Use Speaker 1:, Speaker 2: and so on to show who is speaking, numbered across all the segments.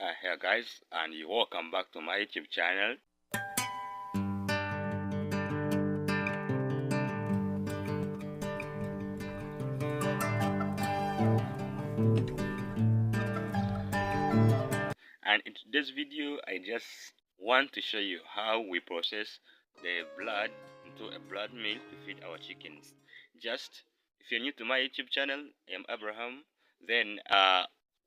Speaker 1: Hey guys, and you welcome back to my YouTube channel. And in today's video, I just want to show you how we process the blood into a blood meal to feed our chickens. Just if you're new to my YouTube channel, I am Abraham. Then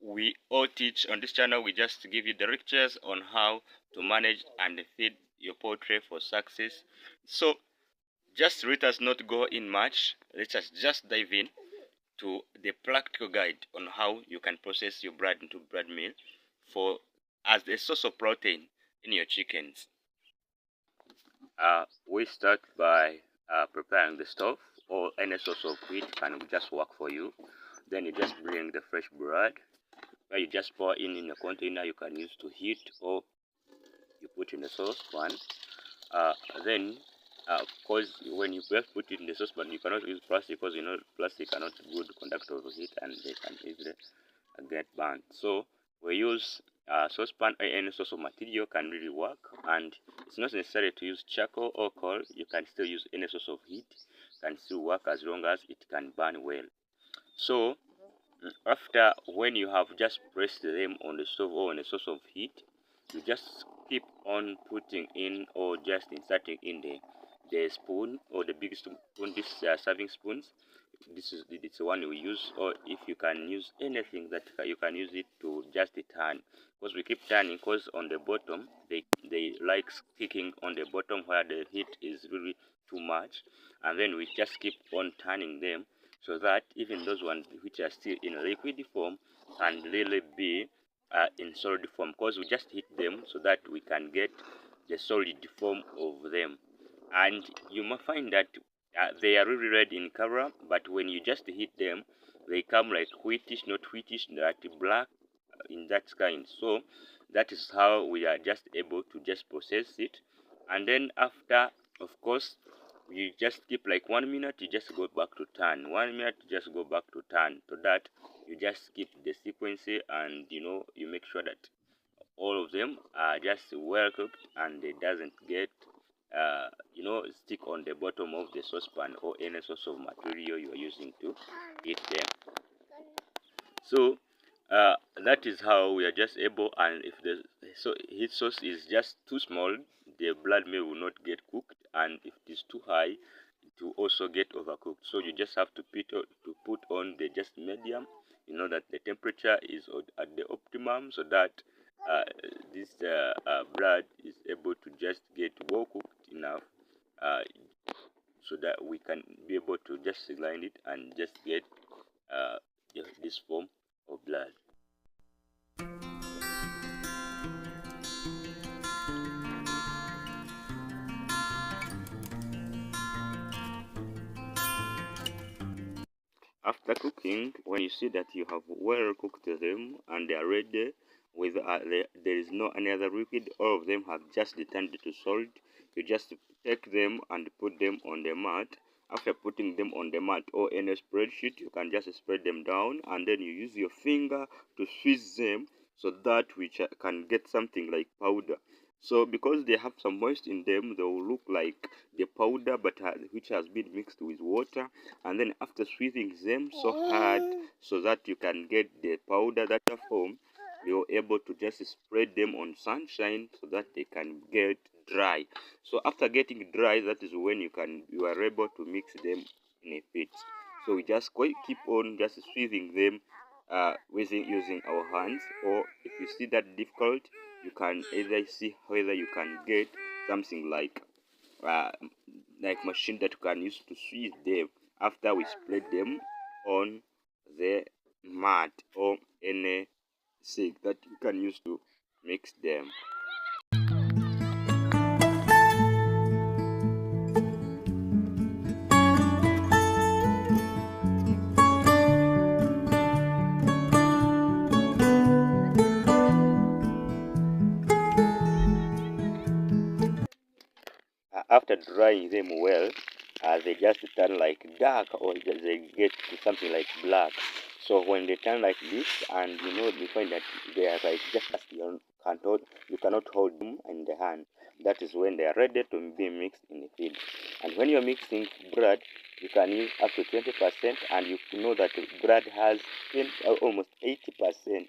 Speaker 1: we all teach on this channel. We just give you the lectures on how to manage and feed your poultry for success. So just let us not go in much. Let us just dive in to the practical guide on how you can process your blood into blood meal for as a source of protein in your chickens. We start by preparing the stuff, or any source of heat can just work for you. Then you just bring the fresh blood, where you just pour in a container you can use to heat, or you put in a saucepan. Then of course, when you first put it in the saucepan, you cannot use plastic because you know plastic are not good conductor of heat and they can easily get burnt. So we use saucepan or any source of material can really work, and it's not necessary to use charcoal or coal. You can still use any source of heat, can still work as long as it can burn well. So after, when you have just pressed them on the stove or on a source of heat, you just keep on putting in or just inserting in the spoon or the big spoon, this serving spoons. This is the one we use, or if you can use anything that you can use it to just turn, because we keep turning, because on the bottom they like sticking on the bottom where the heat is really too much, and then we just keep on turning them so that even those ones which are still in liquid form can really be in solid form, because we just heat them so that we can get the solid form of them. And you might find that they are really red in color, but when you just heat them, they come like whitish, not whitish, that black in that kind. So that is how we are just able to just process it. And then after, of course, you just keep like 1 minute, you just go back to turn. 1 minute, you just go back to turn. So that you just keep the sequence, and you make sure that all of them are just well cooked and it doesn't get stick on the bottom of the saucepan or any source of material you are using to heat them. So that is how we are just able, and if the heat source is just too small, the blood meal will not get cooked, and if it is too high, it will also get overcooked. So you just have to put on the just medium, that the temperature is at the optimum, so that uh, this blood is able to just get well cooked enough, uh, so that we can be able to just line it and just get uh, this form of blood. After cooking, when you see that you have well cooked them and they are ready, with there is no any other liquid, all of them have just turned to solid, you just take them and put them on the mat. After putting them on the mat or any spreadsheet, you can just spread them down, and then you use your finger to squeeze them so that we can get something like powder. So because they have some moist in them, they will look like the powder, but which has been mixed with water. And then after squeezing them so hard so that you can get the powder that form, you're able to just spread them on sunshine so that they can get dry. So after getting dry, that is when you are able to mix them in a pit. So we just keep on just squeezing them using our hands, or if you see that difficult, you can either see whether you can get something uh, like machine that you can use to squeeze them after we spread them on the mat or any stick that you can use to mix them. After drying them well, they just turn like dark, or they get to something like black. So when they turn like this, and you find that they are like just as you cannot hold them in the hand, that is when they are ready to be mixed in the feed. And when you're mixing bread, you can use up to 20%, and you know that bread has almost 80%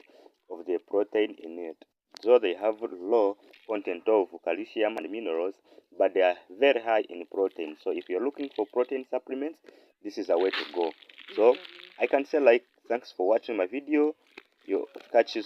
Speaker 1: of the protein in it. So they have low content of calcium and minerals, but they are very high in protein. So if you're looking for protein supplements, this is a way to go. So I can say, like, thanks for watching my video. You catch you